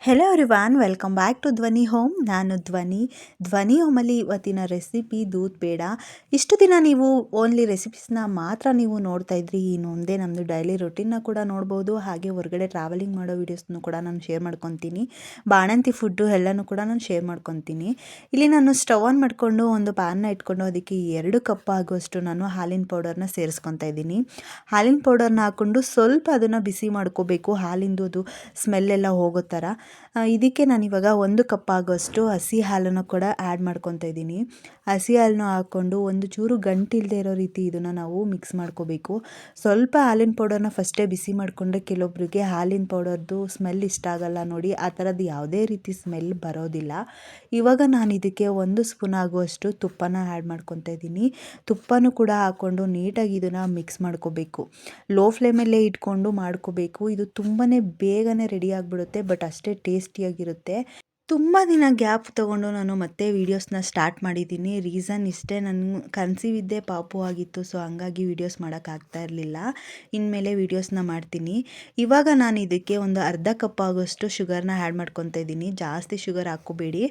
Hello everyone, welcome back to Dhwani home. ನಾನು ಧ್ವನಿ ಹೋಮಲ್ಲಿ ಇವತ್ತಿನ recipe doodh peda. ಇಷ್ಟು ದಿನ ನೀವು ಓನ್ಲಿ ರೆಸಿಪೀಸ್ನ ಮಾತ್ರ ನೀವು ನೋಡ್ತಾ ಇದ್ರಿ. ಇನ್ನು ಮುಂದೆ ನಮ್ಮದು ಡೈಲಿ ರೊಟೀನ್ನ ಕೂಡ ನೋಡ್ಬೋದು. ಹಾಗೆ ಹೊರಗಡೆ ಟ್ರಾವೆಲಿಂಗ್ ಮಾಡೋ ವೀಡಿಯೋಸ್ನು ಕೂಡ ನಾನು ಶೇರ್ ಮಾಡ್ಕೊತೀನಿ. ಬಾಣಂತಿ ಫುಡ್ಡು ಎಲ್ಲನೂ ಕೂಡ ನಾನು ಶೇರ್ ಮಾಡ್ಕೊತೀನಿ. ಇಲ್ಲಿ ನಾನು ಸ್ಟವ್ ಆನ್ ಮಾಡಿಕೊಂಡು ಒಂದು ಪ್ಯಾನ್ನ ಇಟ್ಕೊಂಡು ಅದಕ್ಕೆ 2 ಕಪ್ ಆಗುವಷ್ಟು ನಾನು ಹಾಲಿನ ಪೌಡರ್ನ ಸೇರಿಸ್ಕೊತಾ ಇದ್ದೀನಿ. ಹಾಲಿನ ಪೌಡರ್ನ ಹಾಕ್ಕೊಂಡು ಸ್ವಲ್ಪ ಅದನ್ನು ಬಿಸಿ ಮಾಡ್ಕೋಬೇಕು. ಹಾಲಿಂದು ಅದು ಸ್ಮೆಲ್ಲೆಲ್ಲ ಹೋಗೋ ಥರ. ಇದಕ್ಕೆ ನಾನಿವಾಗ 1 ಕಪ್ ಆಗೋಷ್ಟು ಹಸಿ ಹಾಲನ್ನು ಕೂಡ ಆ್ಯಡ್ ಮಾಡ್ಕೊತಾ ಇದ್ದೀನಿ. ಹಸಿ ಹಾಲನ್ನು ಹಾಕ್ಕೊಂಡು ಒಂದು ಚೂರು ಗಂಟಿಲ್ಲದೆ ಇರೋ ರೀತಿ ಇದನ್ನು ನಾವು ಮಿಕ್ಸ್ ಮಾಡ್ಕೋಬೇಕು. ಸ್ವಲ್ಪ ಹಾಲಿನ ಪೌಡರ್ನ ಫಸ್ಟೇ ಬಿಸಿ ಮಾಡಿಕೊಂಡ್ರೆ ಕೆಲವೊಬ್ಬರಿಗೆ ಹಾಲಿನ ಪೌಡರ್ದು ಸ್ಮೆಲ್ ಇಷ್ಟ ಆಗಲ್ಲ ನೋಡಿ, ಆ ಥರದ್ದು ಯಾವುದೇ ರೀತಿ ಸ್ಮೆಲ್ ಬರೋದಿಲ್ಲ. ಇವಾಗ ನಾನು ಇದಕ್ಕೆ 1 ಸ್ಪೂನ್ ಆಗುವಷ್ಟು ತುಪ್ಪನ ಆ್ಯಡ್ ಮಾಡ್ಕೊತಾ ಇದ್ದೀನಿ. ತುಪ್ಪನೂ ಕೂಡ ಹಾಕ್ಕೊಂಡು ನೀಟಾಗಿ ಇದನ್ನು ಮಿಕ್ಸ್ ಮಾಡ್ಕೋಬೇಕು. ಲೋ ಫ್ಲೇಮಲ್ಲೇ ಇಟ್ಕೊಂಡು ಮಾಡ್ಕೋಬೇಕು. ಇದು ತುಂಬಾ ಬೇಗನೆ ರೆಡಿ ಆಗಿಬಿಡುತ್ತೆ, ಬಟ್ ಅಷ್ಟೇ ಟೇಸ್ಟಿಯಾಗಿರುತ್ತೆ. ತುಂಬ ದಿನ ಗ್ಯಾಪ್ ತೊಗೊಂಡು ನಾನು ಮತ್ತೆ ವೀಡಿಯೋಸ್ನ ಸ್ಟಾರ್ಟ್ ಮಾಡಿದ್ದೀನಿ. ರೀಸನ್ ಇಷ್ಟೇ, ನಾನು ಕನ್ಸೀವ್ ಇದ್ದೆ, ಪಾಪು ಆಗಿತ್ತು. ಸೊ ಹಂಗಾಗಿ ವೀಡಿಯೋಸ್ ಮಾಡೋಕ್ಕಾಗ್ತಾ ಇರಲಿಲ್ಲ. ಇನ್ಮೇಲೆ ವೀಡಿಯೋಸ್ನ ಮಾಡ್ತೀನಿ. ಇವಾಗ ನಾನು ಇದಕ್ಕೆ ಒಂದು ಅರ್ಧ ಕಪ್ ಆಗೋಷ್ಟು ಶುಗರ್ನ ಆ್ಯಡ್ ಮಾಡ್ಕೊತಾ ಇದ್ದೀನಿ. ಜಾಸ್ತಿ ಶುಗರ್ ಹಾಕ್ಕೋಬೇಡಿ,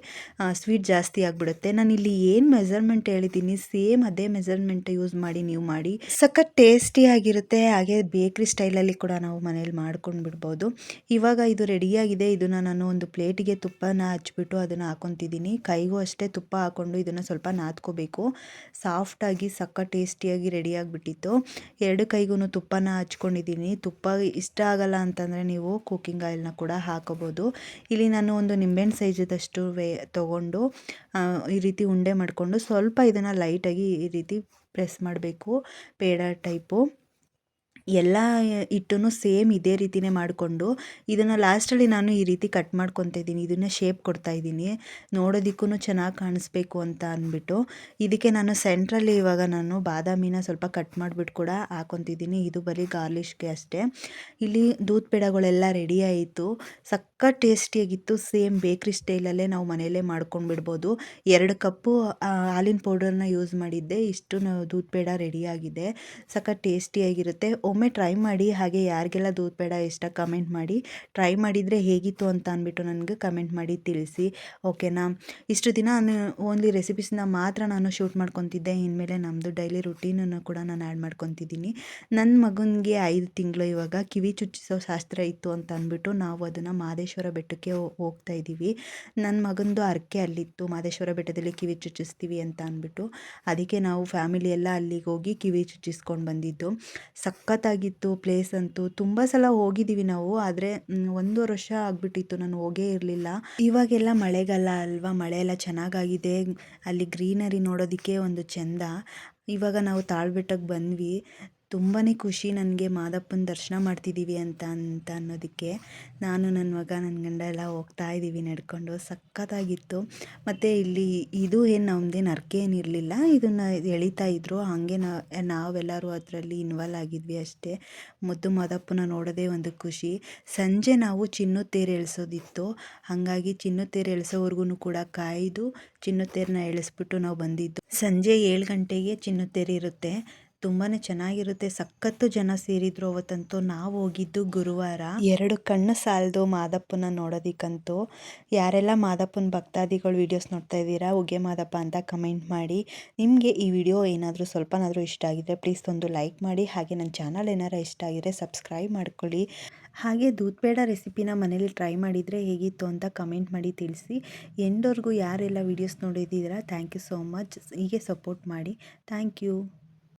ಸ್ವೀಟ್ ಜಾಸ್ತಿ ಆಗಿಬಿಡುತ್ತೆ. ನಾನಿಲ್ಲಿ ಏನು ಮೆಜರ್ಮೆಂಟ್ ಹೇಳಿದ್ದೀನಿ ಸೇಮ್ ಅದೇ ಮೆಜರ್ಮೆಂಟ್ ಯೂಸ್ ಮಾಡಿ ನೀವು ಮಾಡಿ. ಸಖತ್ ಟೇಸ್ಟಿಯಾಗಿರುತ್ತೆ. ಹಾಗೆ ಬೇಕ್ರಿ ಸ್ಟೈಲಲ್ಲಿ ಕೂಡ ನಾವು ಮನೇಲಿ ಮಾಡ್ಕೊಂಡು ಬಿಡ್ಬೋದು. ಇವಾಗ ಇದು ರೆಡಿಯಾಗಿದೆ. ಇದನ್ನು ನಾನು ಒಂದು ಪ್ಲೇಟಿಗೆ ತುಪ್ಪನ ಹಚ್ಬಿಟ್ಟು ಅದನ್ನು ಹಾಕ್ಕೊತಿದ್ದೀನಿ. ಕೈಗೂ ಅಷ್ಟೇ ತುಪ್ಪ ಹಾಕ್ಕೊಂಡು ಇದನ್ನು ಸ್ವಲ್ಪ ನಾದ್ಕೋಬೇಕು. ಸಾಫ್ಟಾಗಿ ಸಖತ್ ಟೇಸ್ಟಿಯಾಗಿ ರೆಡಿಯಾಗಿಬಿಟ್ಟಿತ್ತು. 2 ಕೈಗೂ ತುಪ್ಪನ ಹಚ್ಕೊಂಡಿದ್ದೀನಿ. ತುಪ್ಪ ಇಷ್ಟ ಆಗಲ್ಲ ಅಂತಂದರೆ ನೀವು ಕುಕ್ಕಿಂಗ್ ಆಯಿಲ್ನ ಕೂಡ ಹಾಕೋಬೋದು. ಇಲ್ಲಿ ನಾನು ಒಂದು ನಿಂಬೆಹಣ್ಣು ಸೈಜದಷ್ಟು ತೊಗೊಂಡು ಈ ರೀತಿ ಉಂಡೆ ಮಾಡಿಕೊಂಡು ಸ್ವಲ್ಪ ಇದನ್ನು ಲೈಟಾಗಿ ಈ ರೀತಿ ಪ್ರೆಸ್ ಮಾಡಬೇಕು. ಪೇಡ ಟೈಪು ಎಲ್ಲ ಹಿಟ್ಟನ್ನು ಸೇಮ್ ಇದೇ ರೀತಿಯೇ ಮಾಡಿಕೊಂಡು ಇದನ್ನು ಲಾಸ್ಟಲ್ಲಿ ನಾನು ಈ ರೀತಿ ಕಟ್ ಮಾಡ್ಕೊತಾ ಇದ್ದೀನಿ. ಇದನ್ನು ಶೇಪ್ ಕೊಡ್ತಾ ಇದ್ದೀನಿ, ನೋಡೋದಕ್ಕೂ ಚೆನ್ನಾಗಿ ಕಾಣಿಸ್ಬೇಕು ಅಂತ ಅಂದ್ಬಿಟ್ಟು. ಇದಕ್ಕೆ ನಾನು ಸೆಂಟ್ರಲ್ಲಿ ಇವಾಗ ನಾನು ಬಾದಾಮಿನ ಸ್ವಲ್ಪ ಕಟ್ ಮಾಡಿಬಿಟ್ಟು ಕೂಡ ಹಾಕ್ಕೊತಿದ್ದೀನಿ. ಇದು ಬರೀ ಗಾರ್ಲಿಷ್ಗೆ ಅಷ್ಟೇ. ಇಲ್ಲಿ ದೂದ್ ಪೇಡಗಳೆಲ್ಲ ರೆಡಿ ಆಯಿತು. ಸಖತ್ ಟೇಸ್ಟಿಯಾಗಿತ್ತು. ಸೇಮ್ ಬೇಕ್ರಿ ಸ್ಟೈಲಲ್ಲೇ ನಾವು ಮನೆಯಲ್ಲೇ ಮಾಡ್ಕೊಂಡು ಬಿಡ್ಬೋದು. 2 ಕಪ್ಪು ಹಾಲಿನ ಪೌಡರ್ನ ಯೂಸ್ ಮಾಡಿದ್ದೆ. ಇಷ್ಟು ನಾವು ದೂದ್ ಪೇಡ ರೆಡಿಯಾಗಿದೆ. ಸಖತ್ ಟೇಸ್ಟಿಯಾಗಿರುತ್ತೆ. ಒಮ್ಮೆ ಟ್ರೈ ಮಾಡಿ. ಹಾಗೆ ಯಾರಿಗೆಲ್ಲ ದೂದ್ ಪೇಡ ಇಷ್ಟ ಕಮೆಂಟ್ ಮಾಡಿ. ಟ್ರೈ ಮಾಡಿದರೆ ಹೇಗಿತ್ತು ಅಂತ ಅಂದ್ಬಿಟ್ಟು ನನಗೆ ಕಮೆಂಟ್ ಮಾಡಿ ತಿಳಿಸಿ, ಓಕೆನಾ. ಇಷ್ಟು ದಿನ ಓನ್ಲಿ ರೆಸಿಪೀಸ್ನ ಮಾತ್ರ ನಾನು ಶೂಟ್ ಮಾಡ್ಕೊತಿದ್ದೆ. ಇನ್ಮೇಲೆ ನಮ್ಮದು ಡೈಲಿ ರುಟೀನನ್ನು ಕೂಡ ನಾನು ಆ್ಯಡ್ ಮಾಡ್ಕೊತಿದ್ದೀನಿ. ನನ್ನ ಮಗನಿಗೆ 5 ತಿಂಗಳು ಇವಾಗ. ಕಿವಿ ಚುಚ್ಚಿಸೋ ಶಾಸ್ತ್ರ ಇತ್ತು ಅಂತ ಅಂದ್ಬಿಟ್ಟು ನಾವು ಅದನ್ನು ಮಹದೇಶ್ವರ ಬೆಟ್ಟಕ್ಕೆ ಹೋಗ್ತಾ ಇದ್ದೀವಿ. ನನ್ನ ಮಗನದು ಹರಕೆ ಅಲ್ಲಿತ್ತು, ಮಹದೇಶ್ವರ ಬೆಟ್ಟದಲ್ಲಿ ಕಿವಿ ಚುಚ್ಚಿಸ್ತೀವಿ ಅಂತ ಅಂದ್ಬಿಟ್ಟು. ಅದಕ್ಕೆ ನಾವು ಫ್ಯಾಮಿಲಿ ಎಲ್ಲ ಅಲ್ಲಿಗೆ ಹೋಗಿ ಕಿವಿ ಚುಚ್ಚಿಸ್ಕೊಂಡು ಬಂದಿದ್ದು. ಸಖತ್ತಾಗಿತ್ತು ಪ್ಲೇಸ್ ಅಂತೂ. ತುಂಬ ಸಲ ಹೋಗಿದ್ದೀವಿ ನಾವು, ಆದರೆ 1 ವರ್ಷ ಆಗಿಬಿಟ್ಟಿತ್ತು ನಾನು ಹೋಗೇ ಇರಲಿಲ್ಲ. ಇವಾಗೆಲ್ಲ ಮಳೆಗಾಲ ಅಲ್ವಾ, ಮಳೆ ಎಲ್ಲ ಚೆನ್ನಾಗಾಗಿದೆ. ಅಲ್ಲಿ ಗ್ರೀನರಿ ನೋಡೋದಕ್ಕೆ ಒಂದು ಚೆಂದ. ಇವಾಗ ನಾವು ತಾಳ್ಬೆಟ್ಟಕ್ಕೆ ಬಂದ್ವಿ. ತುಂಬಾ ಖುಷಿ ನನಗೆ, ಮಾದಪ್ಪನ ದರ್ಶನ ಮಾಡ್ತಿದ್ದೀವಿ ಅಂತ ಅನ್ನೋದಕ್ಕೆ. ನಾನು ನನ್ನ ಮಗ ನನ್ನ ಗಂಡ ಎಲ್ಲ ಹೋಗ್ತಾ ಇದ್ದೀವಿ ನಡ್ಕೊಂಡು. ಸಖತ್ತಾಗಿತ್ತು. ಮತ್ತು ಇಲ್ಲಿ ಇದು ಏನು ನಮ್ಮದೇನು ಹರಕೆ ಏನಿರಲಿಲ್ಲ, ಇದನ್ನು ಎಳಿತಾ ಇದ್ರು. ಹಾಗೆ ನಾವೆಲ್ಲರೂ ಅದರಲ್ಲಿ ಇನ್ವಾಲ್ವ್ ಆಗಿದ್ವಿ ಅಷ್ಟೇ. ಮುದ್ದು ಮಾದಪ್ಪನ ನೋಡೋದೇ ಒಂದು ಖುಷಿ. ಸಂಜೆ ನಾವು ಚಿನ್ನದ ತೇರು ಎಳಿಸೋದಿತ್ತು. ಹಾಗಾಗಿ ಚಿನ್ನದ ತೇರು ಎಳಿಸೋವರೆಗೂ ಕೂಡ ಕಾಯ್ದು ಚಿನ್ನದ ತೇರನ್ನ ಎಳಿಸ್ಬಿಟ್ಟು ನಾವು ಬಂದಿದ್ದು. ಸಂಜೆ 7 ಗಂಟೆಗೆ ಚಿನ್ನದ ತೇರು ಇರುತ್ತೆ. ತುಂಬಾ ಚೆನ್ನಾಗಿರುತ್ತೆ. ಸಖತ್ತು ಜನ ಸೇರಿದ್ರು ಅವತ್ತಂತೂ. ನಾವು ಹೋಗಿದ್ದು ಗುರುವಾರ. 2 ಕಣ್ಣು ಸಾಲದು ಮಾದಪ್ಪನ ನೋಡೋದಕ್ಕಂತೂ. ಯಾರೆಲ್ಲ ಮಾದಪ್ಪನ ಭಕ್ತಾದಿಗಳು ವೀಡಿಯೋಸ್ ನೋಡ್ತಾ ಇದ್ದೀರಾ, ಉಗೆ ಮಾದಪ್ಪ ಅಂತ ಕಮೆಂಟ್ ಮಾಡಿ. ನಿಮಗೆ ಈ ವಿಡಿಯೋ ಏನಾದರೂ ಸ್ವಲ್ಪನಾದರೂ ಇಷ್ಟ ಆಗಿದ್ರೆ ಪ್ಲೀಸ್ ಒಂದು ಲೈಕ್ ಮಾಡಿ. ಹಾಗೆ ನನ್ನ ಚಾನಲ್ ಏನಾರು ಇಷ್ಟ ಆಗಿದ್ರೆ ಸಬ್ಸ್ಕ್ರೈಬ್ ಮಾಡ್ಕೊಳ್ಳಿ. ಹಾಗೆ ದೂದ್ ಪೇಡ ರೆಸಿಪಿನ ಮನೇಲಿ ಟ್ರೈ ಮಾಡಿದರೆ ಹೇಗಿತ್ತು ಅಂತ ಕಮೆಂಟ್ ಮಾಡಿ ತಿಳಿಸಿ. ಎಂಡವರೆಗೂ ಯಾರೆಲ್ಲ ವೀಡಿಯೋಸ್ ನೋಡಿದ್ದೀರಾ ಥ್ಯಾಂಕ್ ಯು ಸೋ ಮಚ್. ಹೀಗೆ ಸಪೋರ್ಟ್ ಮಾಡಿ. Thank you.